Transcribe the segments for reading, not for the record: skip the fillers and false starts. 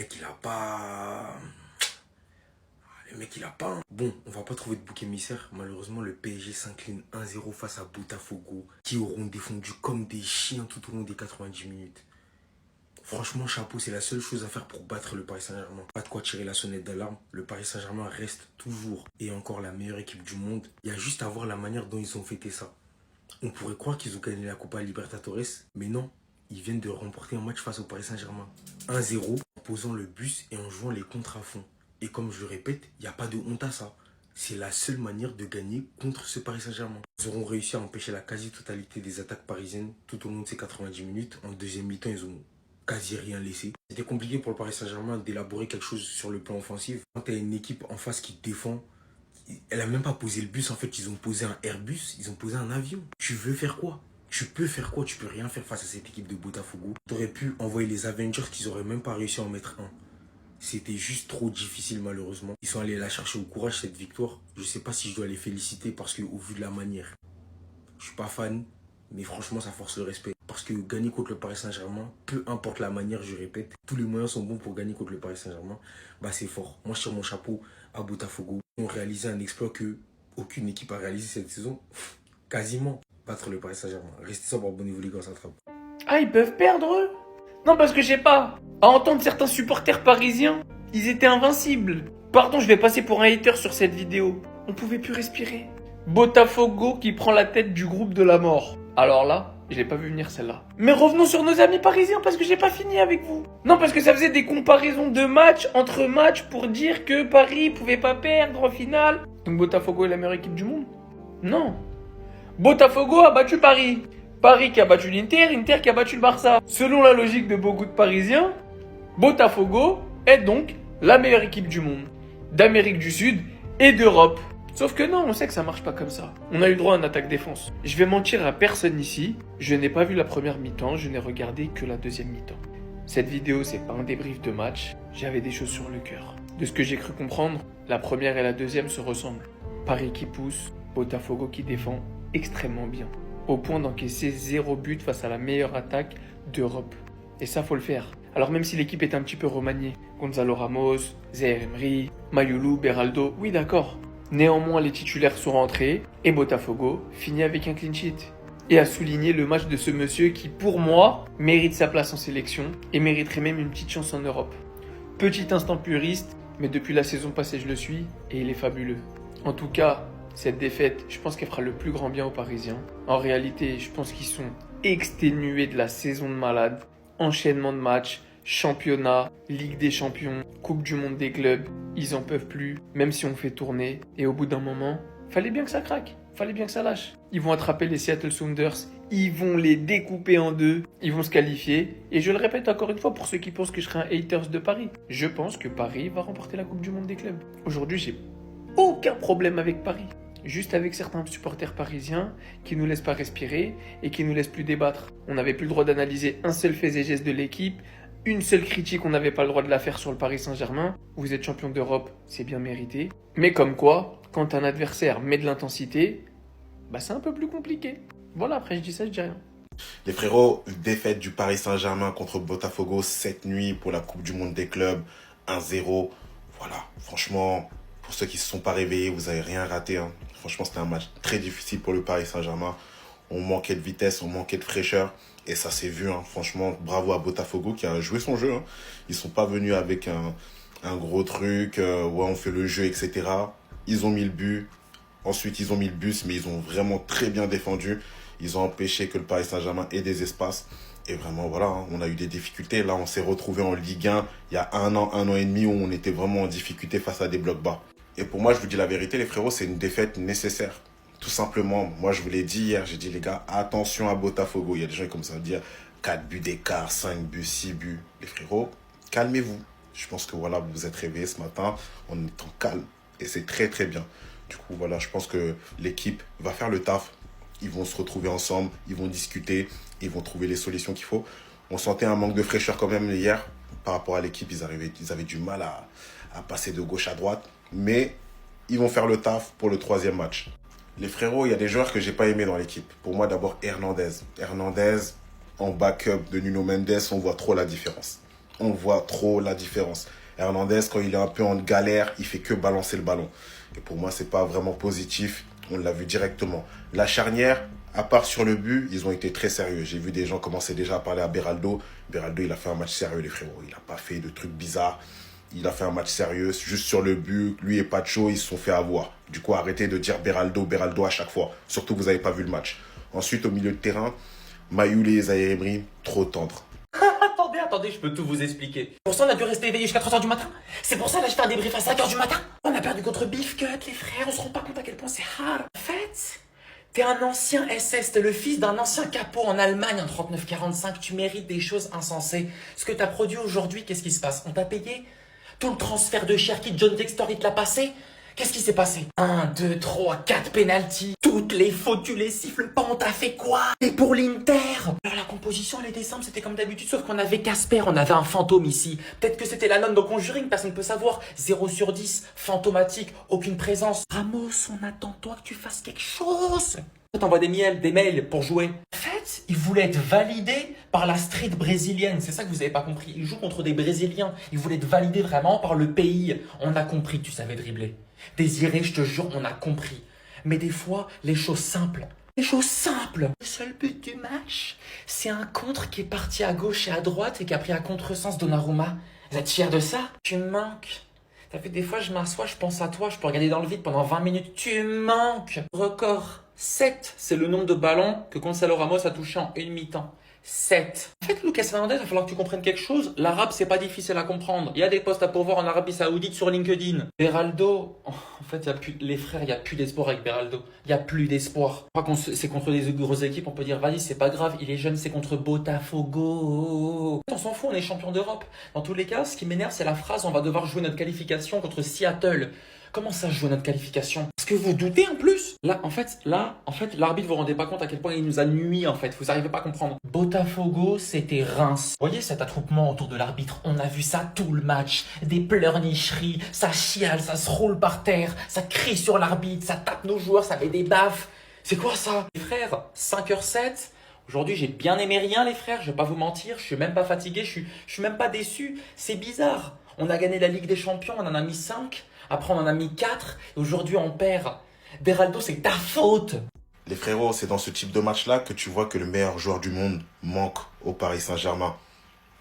mec, il a pas... Le mec, il a pas... Bon, on va pas trouver de bouc émissaire. Malheureusement, le PSG s'incline 1-0 face à Botafogo, qui auront défendu comme des chiens tout au long des 90 minutes. Franchement, chapeau, c'est la seule chose à faire pour battre le Paris Saint-Germain. Pas de quoi tirer la sonnette d'alarme. Le Paris Saint-Germain reste toujours et encore la meilleure équipe du monde. Il y a juste à voir la manière dont ils ont fêté ça. On pourrait croire qu'ils ont gagné la Copa Libertadores, mais non. Ils viennent de remporter un match face au Paris Saint-Germain. 1-0, en posant le bus et en jouant les contres à fond. Et comme je le répète, il n'y a pas de honte à ça. C'est la seule manière de gagner contre ce Paris Saint-Germain. Ils auront réussi à empêcher la quasi-totalité des attaques parisiennes tout au long de ces 90 minutes. En deuxième mi-temps, ils ont quasi rien laissé. C'était compliqué pour le Paris Saint-Germain d'élaborer quelque chose sur le plan offensif. Quand tu as une équipe en face qui défend, elle a même pas posé le bus, en fait, ils ont posé un Airbus, ils ont posé un avion. Tu veux faire quoi? Tu peux faire quoi? Tu peux rien faire face à cette équipe de Botafogo. Tu aurais pu envoyer les Avengers qu'ils auraient même pas réussi à en mettre un. C'était juste trop difficile malheureusement. Ils sont allés la chercher au courage cette victoire. Je sais pas si je dois les féliciter parce que au vu de la manière, je suis pas fan, mais franchement ça force le respect. Parce que gagner contre le Paris Saint-Germain, peu importe la manière, je répète, tous les moyens sont bons pour gagner contre le Paris Saint-Germain. Bah c'est fort. Moi je tire mon chapeau à Botafogo. Ils ont réalisé un exploit que aucune équipe a réalisé cette saison. Quasiment battre le Paris Saint-Germain. Restez sobre, abonnez-vous les gars, ça attrape. Ah, ils peuvent perdre eux? Non, parce que je sais pas. À entendre certains supporters parisiens, ils étaient invincibles. Pardon, je vais passer pour un hater sur cette vidéo. On pouvait plus respirer. Botafogo qui prend la tête du groupe de la mort. Alors là, je l'ai pas vu venir celle-là. Mais revenons sur nos amis parisiens parce que j'ai pas fini avec vous. Non, parce que ça faisait des comparaisons de matchs entre matchs pour dire que Paris pouvait pas perdre en finale. Donc Botafogo est la meilleure équipe du monde? Non. Botafogo a battu Paris. Paris qui a battu l'Inter, Inter qui a battu le Barça. Selon la logique de beaucoup de Parisiens, Botafogo est donc la meilleure équipe du monde, d'Amérique du Sud et d'Europe. Sauf que non, on sait que ça marche pas comme ça. On a eu droit à une attaque-défense. Je vais mentir à personne ici, je n'ai pas vu la première mi-temps, je n'ai regardé que la deuxième mi-temps. Cette vidéo, c'est pas un débrief de match, j'avais des choses sur le cœur. De ce que j'ai cru comprendre, la première et la deuxième se ressemblent. Paris qui pousse, Botafogo qui défend extrêmement bien. Au point d'encaisser 0 but face à la meilleure attaque d'Europe. Et ça, faut le faire. Alors même si l'équipe est un petit peu remaniée, Gonzalo Ramos, Zaïre Emery, Mayulu, Beraldo, oui d'accord. Néanmoins, les titulaires sont rentrés et Botafogo finit avec un clean sheet. Et a souligné le match de ce monsieur qui, pour moi, mérite sa place en sélection et mériterait même une petite chance en Europe. Petit instant puriste, mais depuis la saison passée, je le suis et il est fabuleux. En tout cas, cette défaite, je pense qu'elle fera le plus grand bien aux Parisiens. En réalité, je pense qu'ils sont exténués de la saison de malade. Enchaînement de matchs, championnat, Ligue des Champions, Coupe du Monde des clubs. Ils en peuvent plus, même si on fait tourner. Et au bout d'un moment, fallait bien que ça craque, fallait bien que ça lâche. Ils vont attraper les Seattle Sounders, ils vont les découper en deux, ils vont se qualifier. Et je le répète encore une fois pour ceux qui pensent que je serai un haters de Paris. Je pense que Paris va remporter la Coupe du Monde des clubs. Aujourd'hui, j'ai aucun problème avec Paris. Juste avec certains supporters parisiens qui nous laissent pas respirer et qui nous laissent plus débattre. On n'avait plus le droit d'analyser un seul fait et geste de l'équipe, une seule critique, on n'avait pas le droit de la faire sur le Paris Saint-Germain. Vous êtes champion d'Europe, c'est bien mérité. Mais comme quoi, quand un adversaire met de l'intensité, bah c'est un peu plus compliqué. Voilà, après je dis ça, je dis rien. Les frérots, défaite du Paris Saint-Germain contre Botafogo cette nuit pour la Coupe du Monde des clubs, 1-0. Voilà, franchement, pour ceux qui ne se sont pas réveillés, vous n'avez rien raté, hein. Franchement, c'était un match très difficile pour le Paris Saint-Germain. On manquait de vitesse, on manquait de fraîcheur. Et ça s'est vu, hein. Franchement, bravo à Botafogo qui a joué son jeu, hein. Ils ne sont pas venus avec un gros truc, ouais, on fait le jeu, etc. Ils ont mis le but. Ensuite, ils ont mis le bus, mais ils ont vraiment très bien défendu. Ils ont empêché que le Paris Saint-Germain ait des espaces. Et vraiment, voilà, hein, on a eu des difficultés. Là, on s'est retrouvé en Ligue 1 il y a un an et demi où on était vraiment en difficulté face à des blocs bas. Et pour moi, je vous dis la vérité, les frérots, c'est une défaite nécessaire. Tout simplement, moi, je vous l'ai dit hier, j'ai dit, les gars, attention à Botafogo. Il y a des gens qui commencent à dire 4 buts d'écart, 5 buts, 6 buts. Les frérots, calmez-vous. Je pense que voilà, vous vous êtes réveillés ce matin en étant calme. Et c'est très, très bien. Du coup, voilà, je pense que l'équipe va faire le taf. Ils vont se retrouver ensemble, ils vont discuter, ils vont trouver les solutions qu'il faut. On sentait un manque de fraîcheur quand même hier. Par rapport à l'équipe, ils avaient du mal à passer de gauche à droite. Mais ils vont faire le taf pour le 3e match. Les frérots, il y a des joueurs que j'ai pas aimés dans l'équipe. Pour moi, d'abord, Hernandez. Hernandez, en backup de Nuno Mendes, on voit trop la différence. on voit trop la différence. Hernandez, quand il est un peu en galère, il fait que balancer le ballon. Et pour moi, c'est pas vraiment positif. On l'a vu directement. La charnière, à part sur le but, ils ont été très sérieux. J'ai vu des gens commencer déjà à parler à Beraldo. Beraldo, il a fait un match sérieux, les frérots. Il n'a pas fait de trucs bizarres. Il a fait un match sérieux, juste sur le but. Lui et Pacho, ils se sont fait avoir. Du coup, arrêtez de dire Beraldo, Beraldo à chaque fois. Surtout, vous n'avez pas vu le match. Ensuite, au milieu de terrain, Mayoulé et Zaïre Emery, trop tendres. Attendez, je peux tout vous expliquer. Pour ça, on a dû rester éveillé jusqu'à 3h du matin. C'est pour ça, là, je fais un débrief à 5h du matin. On a perdu contre Beef Cut, les frères. On se rend pas compte à quel point c'est hard. En fait, t'es un ancien SS. T'es le fils d'un ancien capot en Allemagne en 39-45. Tu mérites des choses insensées. Ce que t'as produit aujourd'hui, qu'est-ce qui se passe? On t'a payé? Tout le transfert de Cherki, John Textor, il te l'a passé? Qu'est-ce qui s'est passé? 1, 2, 3, 4 pénaltys. Toutes les fautes, tu les siffles pas, on t'a fait quoi? Et pour l'Inter? Alors la composition, elle était simple, c'était comme d'habitude, sauf qu'on avait Casper, on avait un fantôme ici. Peut-être que c'était la nonne de Conjuring, personne ne peut savoir. 0 sur 10, fantomatique, aucune présence. Ramos, on attend toi que tu fasses quelque chose. T'envoies des mails pour jouer. En fait, il voulait être validé par la street brésilienne. C'est ça que vous avez pas compris. Il joue contre des Brésiliens. Il voulait être validé vraiment par le pays. On a compris que tu savais dribbler. Désiré, je te jure, on a compris. Mais des fois, les choses simples. Les choses simples. Le seul but du match, c'est un contre qui est parti à gauche et à droite et qui a pris à contresens Donnarumma. Vous êtes fiers de ça? Tu me manques. T'as vu, des fois, je m'assois, je pense à toi, je peux regarder dans le vide pendant 20 minutes. Tu me manques. Record. 7, c'est le nombre de ballons que Gonzalo Ramos a touché en une mi-temps. 7. En fait, Lucas Hernandez, il va falloir que tu comprennes quelque chose. L'arabe, c'est pas difficile à comprendre. Il y a des postes à pourvoir en Arabie Saoudite sur LinkedIn. Beraldo, en fait, il y a plus, les frères, il n'y a plus d'espoir avec Beraldo. Il n'y a plus d'espoir. Je crois que c'est contre des grosses équipes, on peut dire, vas-y, c'est pas grave, il est jeune, c'est contre Botafogo. On s'en fout, on est champion d'Europe. Dans tous les cas, ce qui m'énerve, c'est la phrase, on va devoir jouer notre qualification contre Seattle. Comment ça, jouer notre qualification? Est-ce que vous doutez en plus? Là, en fait, l'arbitre, vous vous rendez pas compte à quel point il nous a nui, en fait. Vous n'arrivez pas à comprendre. Botafogo, c'était Reims. Vous voyez cet attroupement autour de l'arbitre? On a vu ça tout le match. Des pleurnicheries, ça chiale, ça se roule par terre, ça crie sur l'arbitre, ça tape nos joueurs, ça met des baffes. C'est quoi ça? Les frères, 5h07. Aujourd'hui, j'ai bien aimé rien, les frères. Je vais pas vous mentir. Je suis même pas fatigué. Je suis même pas déçu. C'est bizarre. On a gagné la Ligue des Champions. On en a mis 5. Après, on en a mis 4. Et aujourd'hui, on perd. Beraldo, c'est ta faute. Les frérots, c'est dans ce type de match-là que tu vois que le meilleur joueur du monde manque au Paris Saint-Germain.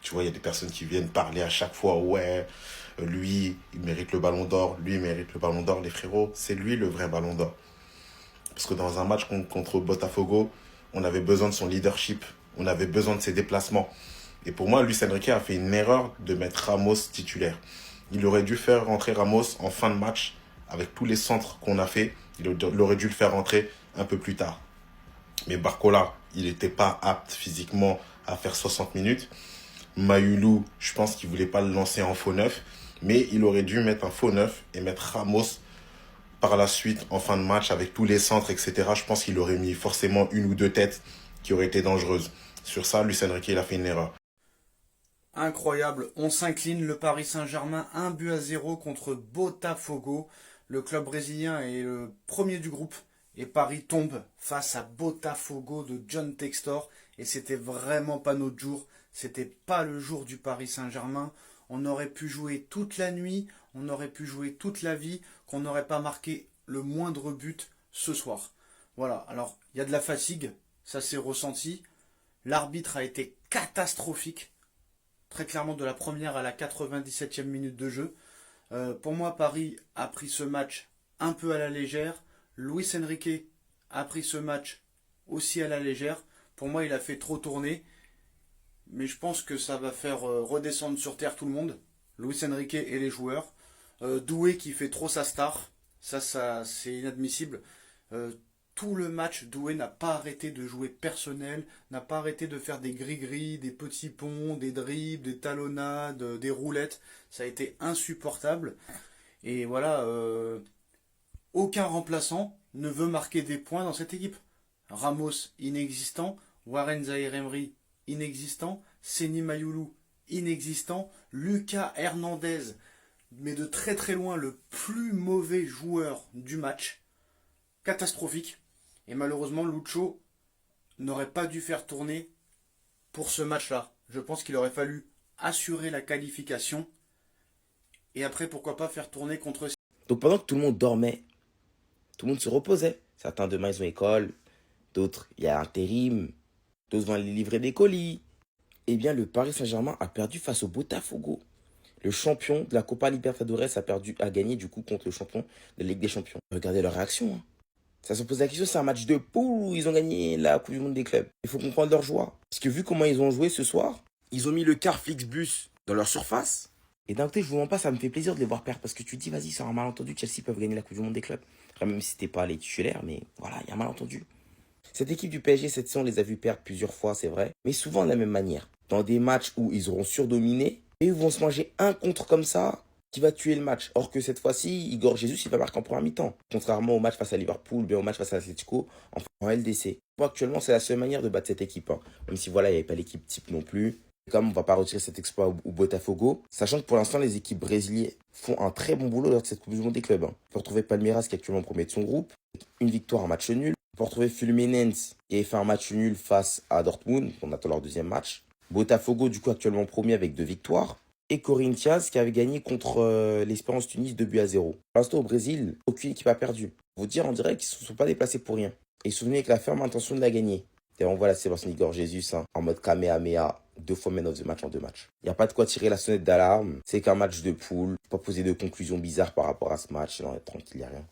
Tu vois, il y a des personnes qui viennent parler à chaque fois. Ouais, lui, il mérite le ballon d'or. Lui, il mérite le ballon d'or. Les frérots, c'est lui le vrai ballon d'or. Parce que dans un match contre Botafogo, on avait besoin de son leadership. On avait besoin de ses déplacements. Et pour moi, Luis Enrique a fait une erreur de mettre Ramos titulaire. Il aurait dû faire rentrer Ramos en fin de match avec tous les centres qu'on a fait. Il aurait dû le faire rentrer un peu plus tard. Mais Barcola, il n'était pas apte physiquement à faire 60 minutes. Mayoulou, je pense qu'il ne voulait pas le lancer en faux neuf. Mais il aurait dû mettre un faux neuf et mettre Ramos par la suite en fin de match avec tous les centres, etc. Je pense qu'il aurait mis forcément une ou deux têtes qui auraient été dangereuses. Sur ça, Luis Enrique, il a fait une erreur. Incroyable, on s'incline, le Paris Saint-Germain 1-0 contre Botafogo. Le club brésilien est le premier du groupe et Paris tombe face à Botafogo de John Textor. Et c'était vraiment pas notre jour, c'était pas le jour du Paris Saint-Germain. On aurait pu jouer toute la nuit, on aurait pu jouer toute la vie, qu'on n'aurait pas marqué le moindre but ce soir. Voilà, alors il y a de la fatigue, ça s'est ressenti. L'arbitre a été catastrophique. Très clairement de la première à la 97e minute de jeu. Pour moi, Paris a pris ce match un peu à la légère. Luis Enrique a pris ce match aussi à la légère. Pour moi, il a fait trop tourner. Mais je pense que ça va faire redescendre sur terre tout le monde. Luis Enrique et les joueurs. Doué qui fait trop sa star. Ça c'est inadmissible. Tout le match, Doué n'a pas arrêté de jouer personnel, n'a pas arrêté de faire des gris-gris, des petits ponts, des dribbles, des talonnades, des roulettes. Ça a été insupportable. Et voilà, aucun remplaçant ne veut marquer des points dans cette équipe. Ramos, inexistant. Warren Zaïre-Emery, inexistant. Seny Mayoulou, inexistant. Lucas Hernandez, mais de très très loin le plus mauvais joueur du match. Catastrophique. Et malheureusement, Lucho n'aurait pas dû faire tourner pour ce match-là. Je pense qu'il aurait fallu assurer la qualification. Et après, pourquoi pas faire tourner contre... Donc pendant que tout le monde dormait, tout le monde se reposait. Certains demain ils ont école, d'autres il y a intérim, d'autres vont aller livrer des colis. Eh bien le Paris Saint-Germain a perdu face au Botafogo. Le champion de la Copa Libertadores a gagné du coup contre le champion de la Ligue des Champions. Regardez leur réaction. Ça se pose la question, c'est un match de poule où ils ont gagné la Coupe du Monde des clubs. Il faut comprendre leur joie. Parce que vu comment ils ont joué ce soir, ils ont mis le car Flixbus dans leur surface. Et d'un côté, je vous mens pas, ça me fait plaisir de les voir perdre. Parce que tu te dis, vas-y, sur un malentendu, Chelsea peuvent gagner la Coupe du Monde des clubs. Enfin, même si c'était pas les titulaires, mais voilà, il y a un malentendu. Cette équipe du PSG, cette saison, on les a vus perdre plusieurs fois, c'est vrai. Mais souvent de la même manière. Dans des matchs où ils auront surdominé, et ils vont se manger un contre comme ça, qui va tuer le match. Or que cette fois-ci, Igor Jesus, il va marquer en première mi-temps. Contrairement au match face à Liverpool, bien au match face à Atletico, en LDC. Bon, actuellement, c'est la seule manière de battre cette équipe. Même si voilà, il n'y avait pas l'équipe type non plus. Et comme on ne va pas retirer cet exploit au Botafogo, sachant que pour l'instant, les équipes brésiliennes font un très bon boulot lors de cette Coupe du Monde des clubs. On peut retrouver Palmeiras qui est actuellement premier de son groupe, avec une victoire, un match nul. On peut retrouver Fluminense qui a fait un match nul face à Dortmund. On attend leur deuxième match. Botafogo, du coup, actuellement premier avec 2 victoires. Et Corinthians qui avait gagné contre l'Espérance Tunis 2-0. Pour l'instant, au Brésil, aucune équipe a perdu. Vous dire, on dirait qu'ils ne se sont pas déplacés pour rien. Et souvenez avec la ferme intention de la gagner. Et on voit la Sébastien Igor Jesus en mode Kamehameha, 2 fois man of the match en 2 matchs. Il n'y a pas de quoi tirer la sonnette d'alarme. C'est qu'un match de poule. Pas poser de conclusion bizarre par rapport à ce match. Non, tranquille, il n'y a rien.